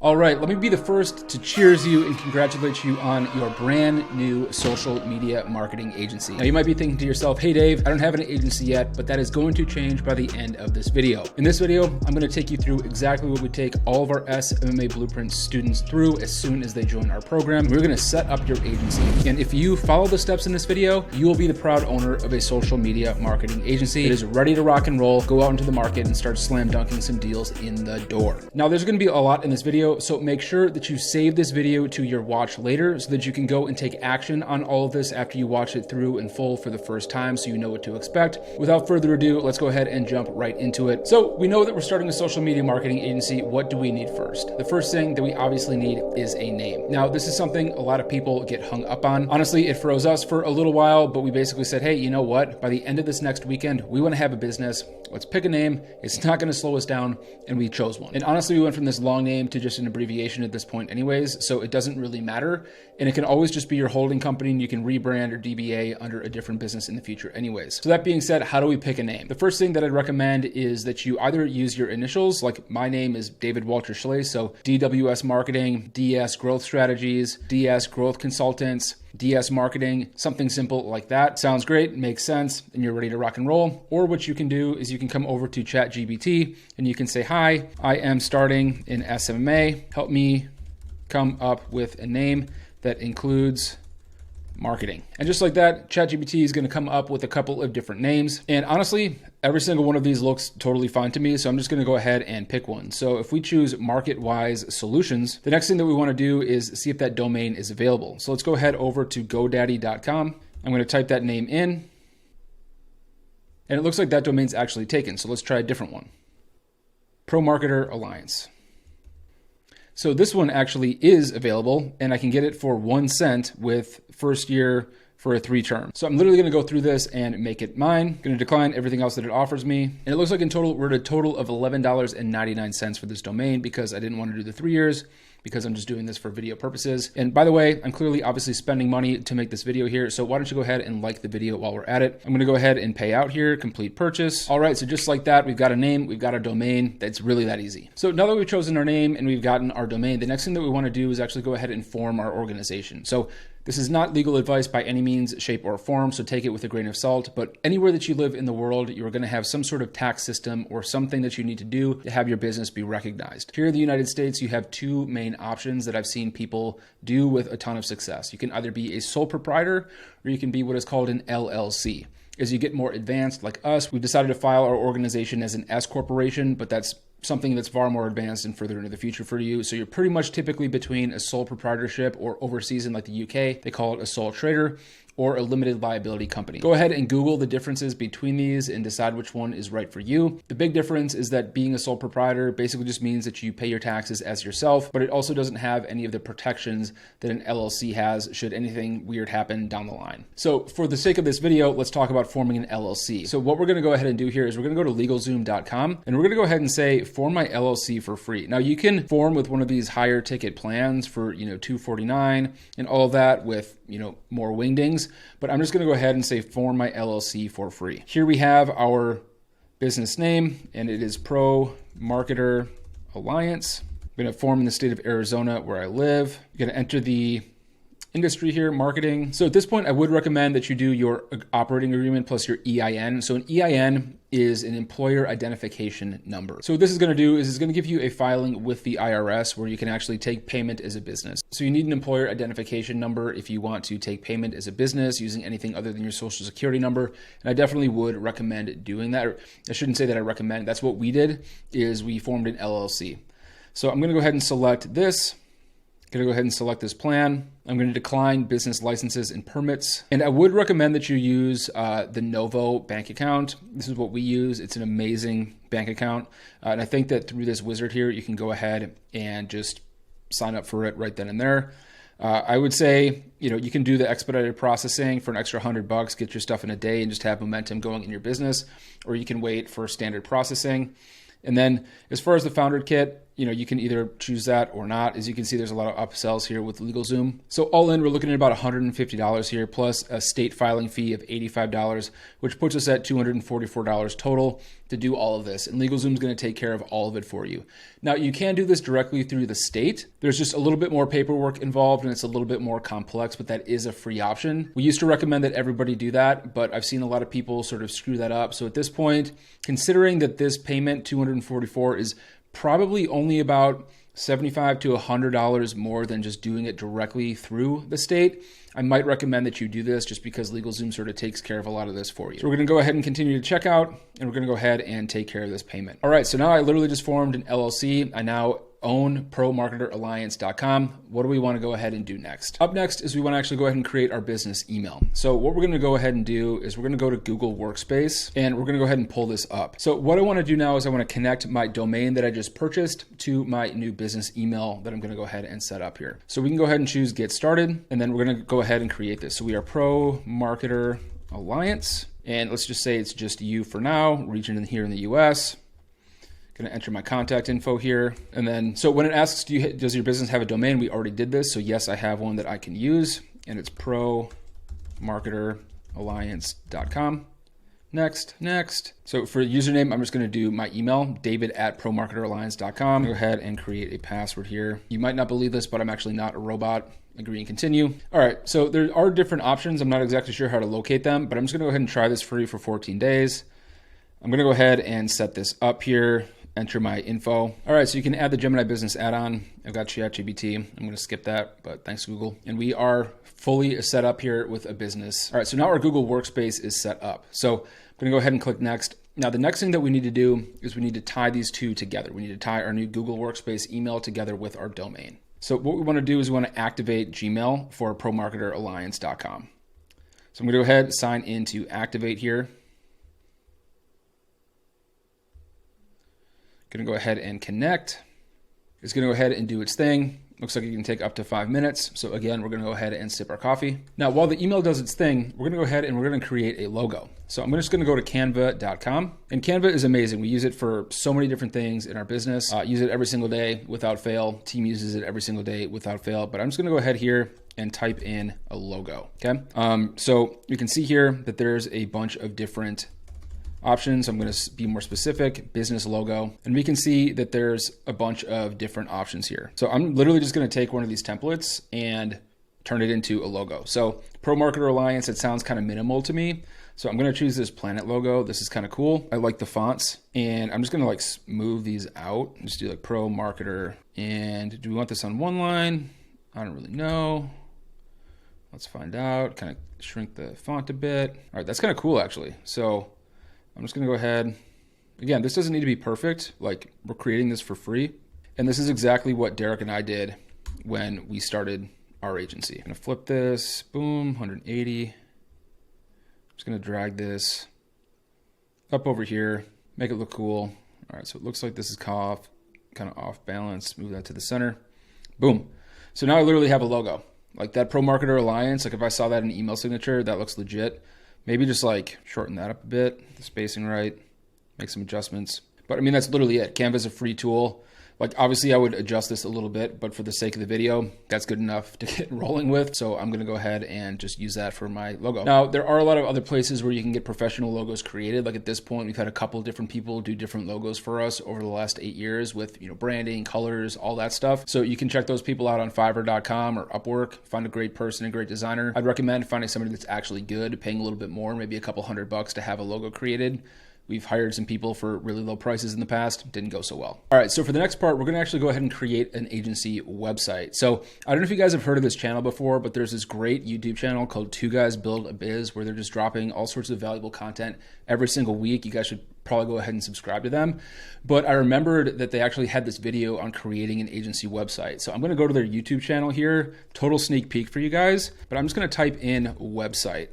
All right, let me be the first to cheers you and congratulate you on your brand new social media marketing agency. Now you might be thinking to yourself, hey Dave, I don't have an agency yet, but that is going to change by the end of this video. In this video, I'm going to take you through exactly what we take all of our SMMA Blueprint students through as soon as they join our program. We're going to set up your agency. And if you follow the steps in this video, you will be the proud owner of a social media marketing agency that is ready to rock and roll, go out into the market and start slam dunking some deals in the door. Now there's going to be a lot in this video, so make sure that you save this video to your watch later so that you can go and take action on all of this after you watch it through in full for the first time so you know what to expect. Without further ado, let's go ahead and jump right into it. So we know that we're starting a social media marketing agency. What do we need first? The first thing that we obviously need is a name. Now, this is something a lot of people get hung up on. Honestly, it froze us for a little while, but we basically said, hey, you know what? By the end of this next weekend, we want to have a business. Let's pick a name. It's not going to slow us down. And we chose one. And honestly, we went from this long name to just an abbreviation at this point anyways, so it doesn't really matter. And it can always just be your holding company and you can rebrand or DBA under a different business in the future anyways. So that being said, how do we pick a name? The first thing that I'd recommend is that you either use your initials, like my name is David Walter Schley, so DWS Marketing, DS Growth Strategies, DS Growth Consultants, DS Marketing, something simple like that. Sounds great, makes sense, and you're ready to rock and roll. Or what you can do is you can come over to ChatGPT and you can say, hi, I am starting in SMMA. Help me come up with a name that includes marketing. And just like that, ChatGPT is going to come up with a couple of different names. And honestly, every single one of these looks totally fine to me. So I'm just going to go ahead and pick one. So if we choose MarketWise Solutions, the next thing that we want to do is see if that domain is available. So let's go ahead over to GoDaddy.com. I'm going to type that name in. And it looks like that domain's actually taken. So let's try a different one. Pro Marketer Alliance. So this one actually is available and I can get it for 1 cent with first year for a 3-term. So I'm literally going to go through this and make it mine. I'm going to decline everything else that it offers me. And it looks like in total, we're at a total of $11.99 for this domain because I didn't want to do the 3 years because I'm just doing this for video purposes. And by the way, I'm clearly obviously spending money to make this video here. So why don't you go ahead and like the video while we're at it. I'm going to go ahead and pay out here, complete purchase. All right, so just like that, we've got a name, we've got a domain. That's really that easy. So now that we've chosen our name and we've gotten our domain, the next thing that we want to do is actually go ahead and form our organization. So this is not legal advice by any means, shape, or form, so take it with a grain of salt. But anywhere that you live in the world, you're going to have some sort of tax system or something that you need to do to have your business be recognized. Here in the United States, you have 2 main options that I've seen people do with a ton of success. You can either be a sole proprietor or you can be what is called an LLC. As you get more advanced, like us, we've decided to file our organization as an S corporation, but that's something that's far more advanced and further into the future for you. So you're pretty much typically between a sole proprietorship or overseas in like the UK, they call it a sole trader, or a limited liability company. Go ahead and Google the differences between these and decide which one is right for you. The big difference is that being a sole proprietor basically just means that you pay your taxes as yourself, but it also doesn't have any of the protections that an LLC has should anything weird happen down the line. So for the sake of this video, let's talk about forming an LLC. So what we're gonna go ahead and do here is we're gonna go to LegalZoom.com and we're gonna go ahead and say, form my LLC for free. Now you can form with one of these higher ticket plans for, $249 and all of that with, more wingdings. But I'm just going to go ahead and say form my LLC for free. Here we have our business name and it is Pro Marketer Alliance. I'm going to form in the state of Arizona where I live. You're going to enter the industry here, marketing. So at this point, I would recommend that you do your operating agreement plus your EIN. So an EIN is an employer identification number. So what this is going to do is it's going to give you a filing with the IRS where you can actually take payment as a business. So you need an employer identification number if you want to take payment as a business using anything other than your social security number. And I definitely would recommend doing that. Or I shouldn't say that I recommend. That's what we did, is we formed an LLC. So I'm going to go ahead and select this. Going to go ahead and select this plan. I'm going to decline business licenses and permits. And I would recommend that you use the Novo bank account. This is what we use. It's an amazing bank account. And I think that through this wizard here, you can go ahead and just sign up for it right then and there. I would say, you can do the expedited processing for an extra $100, get your stuff in a day and just have momentum going in your business, or you can wait for standard processing. And then as far as the founder kit, you can either choose that or not. As you can see, there's a lot of upsells here with LegalZoom. So all in, we're looking at about $150 here, plus a state filing fee of $85, which puts us at $244 total to do all of this. And LegalZoom is going to take care of all of it for you. Now, you can do this directly through the state. There's just a little bit more paperwork involved and it's a little bit more complex, but that is a free option. We used to recommend that everybody do that, but I've seen a lot of people sort of screw that up. So at this point, considering that this payment, $244, is probably only about $75 to $100 more than just doing it directly through the state, I might recommend that you do this just because LegalZoom sort of takes care of a lot of this for you. So we're going to go ahead and continue to checkout, and we're going to go ahead and take care of this payment. All right, so now I literally just formed an LLC. I now own ProMarketerAlliance.com. What do we want to go ahead and do next? Up next is we want to actually go ahead and create our business email. So what we're going to go ahead and do is we're going to go to Google Workspace and we're going to go ahead and pull this up. So what I want to do now is I want to connect my domain that I just purchased to my new business email that I'm going to go ahead and set up here. So we can go ahead and choose Get Started, and then we're going to go ahead and create this. So we are Pro Marketer Alliance, and let's just say it's just you for now, region here in the US. Going to enter my contact info here. And then, so when it asks, does your business have a domain? We already did this. So yes, I have one that I can use, and it's ProMarketerAlliance.com. Next. So for username, I'm just going to do my email, david@ProMarketerAlliance.com. Go ahead and create a password here. You might not believe this, but I'm actually not a robot. Agree and continue. All right, so there are different options. I'm not exactly sure how to locate them, but I'm just going to go ahead and try this free for 14 days. I'm going to go ahead and set this up here. Enter my info. All right, so you can add the Gemini Business add-on. I've got ChatGPT. I'm going to skip that, but thanks, Google. And we are fully set up here with a business. All right, so now our Google Workspace is set up. So I'm going to go ahead and click Next. Now, the next thing that we need to do is we need to tie these two together. We need to tie our new Google Workspace email together with our domain. So what we want to do is we want to activate Gmail for ProMarketerAlliance.com. So I'm going to go ahead and sign in to Activate here. Going to go ahead and connect. It's going to go ahead and do its thing. Looks like it can take up to 5 minutes. So again, we're going to go ahead and sip our coffee. Now, while the email does its thing, we're going to go ahead and we're going to create a logo. So I'm just going to go to canva.com, and Canva is amazing. We use it for so many different things in our business. Use it every single day without fail. Team uses it every single day without fail, but I'm just going to go ahead here and type in a logo. Okay. So you can see here that there's a bunch of different options. I'm going to be more specific, business logo, and we can see that there's a bunch of different options here. So I'm literally just going to take one of these templates and turn it into a logo. So Pro Marketer Alliance, it sounds kind of minimal to me. So I'm going to choose this planet logo. This is kind of cool. I like the fonts, and I'm just going to like move these out. Just do like Pro Marketer. And do we want this on one line? I don't really know. Let's find out. Kind of shrink the font a bit. All right, that's kind of cool actually. So I'm just going to go ahead. Again, this doesn't need to be perfect. Like, we're creating this for free. And this is exactly what Derek and I did when we started our agency. I'm going to flip this, boom, 180. I'm just going to drag this up over here, make it look cool. All right, so it looks like this is kind of off balance. Move that to the center. Boom. So now I literally have a logo. Like that Pro Marketer Alliance, like if I saw that in an email signature, that looks legit. Maybe just like shorten that up a bit, the spacing right, make some adjustments. But I mean, that's literally it. Canva is a free tool. Like obviously I would adjust this a little bit, but for the sake of the video, that's good enough to get rolling with. So I'm going to go ahead and just use that for my logo. Now, there are a lot of other places where you can get professional logos created. Like at this point, we've had a couple different people do different logos for us over the last 8 years with, branding, colors, all that stuff. So you can check those people out on Fiverr.com or Upwork, find a great person, a great designer. I'd recommend finding somebody that's actually good, paying a little bit more, maybe a couple $100 to have a logo created. We've hired some people for really low prices in the past. Didn't go so well. All right, so for the next part, we're gonna actually go ahead and create an agency website. So I don't know if you guys have heard of this channel before, but there's this great YouTube channel called Two Guys Build a Biz where they're just dropping all sorts of valuable content every single week. You guys should probably go ahead and subscribe to them. But I remembered that they actually had this video on creating an agency website. So I'm gonna go to their YouTube channel here, total sneak peek for you guys, but I'm just gonna type in website.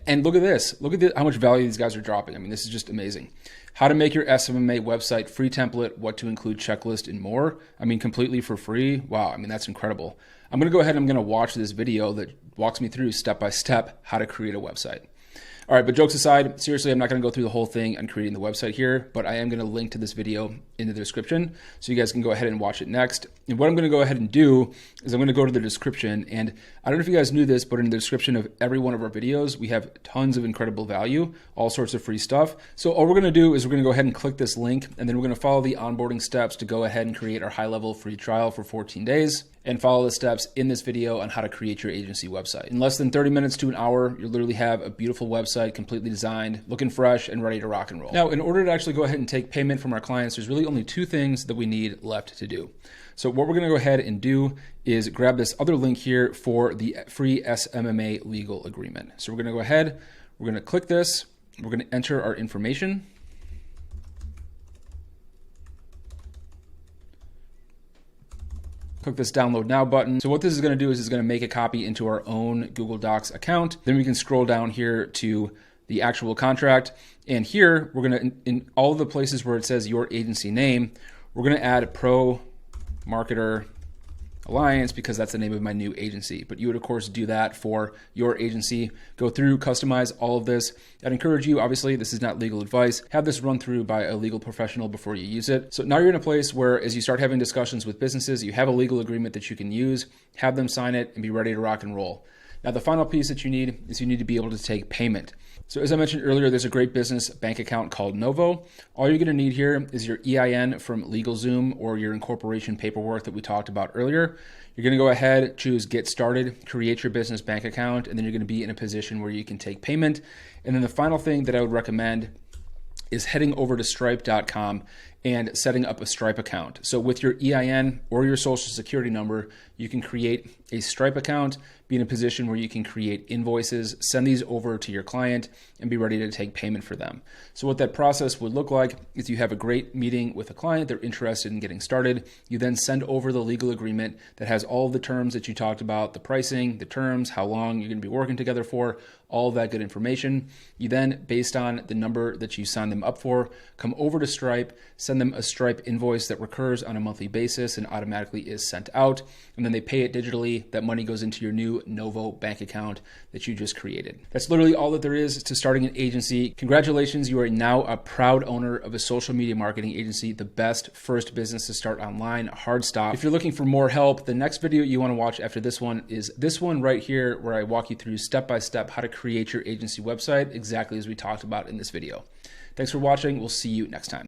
And look at this. Look at how much value these guys are dropping. I mean, this is just amazing. How to make your SMMA website, free template, what to include, checklist, and more. I mean, completely for free. Wow, I mean, that's incredible. I'm going to go ahead and I'm going to watch this video that walks me through step by step how to create a website. All right, but jokes aside, seriously, I'm not going to go through the whole thing on creating the website here, but I am going to link to this video in the description so you guys can go ahead and watch it next. And what I'm going to go ahead and do is I'm going to go to the description, and I don't know if you guys knew this, but in the description of every one of our videos, we have tons of incredible value, all sorts of free stuff. So all we're going to do is we're going to go ahead and click this link, and then we're going to follow the onboarding steps to go ahead and create our high-level free trial for 14 days. And follow the steps in this video on how to create your agency website. In less than 30 minutes to an hour, you'll literally have a beautiful website, completely designed, looking fresh, and ready to rock and roll. Now, in order to actually go ahead and take payment from our clients, there's really only two things that we need left to do. So what we're gonna go ahead and do is grab this other link here for the free SMMA legal agreement. So we're gonna go ahead, we're gonna click this, we're gonna enter our information. Click this download now button. So what this is going to do is it's going to make a copy into our own Google Docs account. Then we can scroll down here to the actual contract. And here we're going to, in all the places where it says your agency name, we're going to add Pro Marketer Alliance because that's the name of my new agency. But you would of course do that for your agency. Go through, customize all of this. I'd encourage you, obviously this is not legal advice, have this run through by a legal professional before you use it. So now you're in a place where as you start having discussions with businesses, you have a legal agreement that you can use, have them sign it and be ready to rock and roll. Now the final piece that you need is you need to be able to take payment. So as I mentioned earlier, there's a great business bank account called Novo. All you're going to need here is your EIN from LegalZoom or your incorporation paperwork that we talked about earlier. You're going to go ahead, choose Get Started, create your business bank account, and then you're going to be in a position where you can take payment. And then the final thing that I would recommend is heading over to stripe.com and setting up a Stripe account. So with your EIN or your social security number, you can create a Stripe account, be in a position where you can create invoices, send these over to your client, and be ready to take payment for them. So what that process would look like is you have a great meeting with a client, they're interested in getting started. You then send over the legal agreement that has all of the terms that you talked about, the pricing, the terms, how long you're going to be working together for, all of that good information. You then, based on the number that you signed them up for, come over to Stripe, send them a Stripe invoice that recurs on a monthly basis and automatically is sent out. And then they pay it digitally. That money goes into your new Novo bank account that you just created. That's literally all that there is to starting an agency. Congratulations, you are now a proud owner of a social media marketing agency, the best first business to start online, hard stop. If you're looking for more help, the next video you want to watch after this one is this one right here, where I walk you through step-by-step how to create your agency website exactly as we talked about in this video. Thanks for watching. We'll see you next time.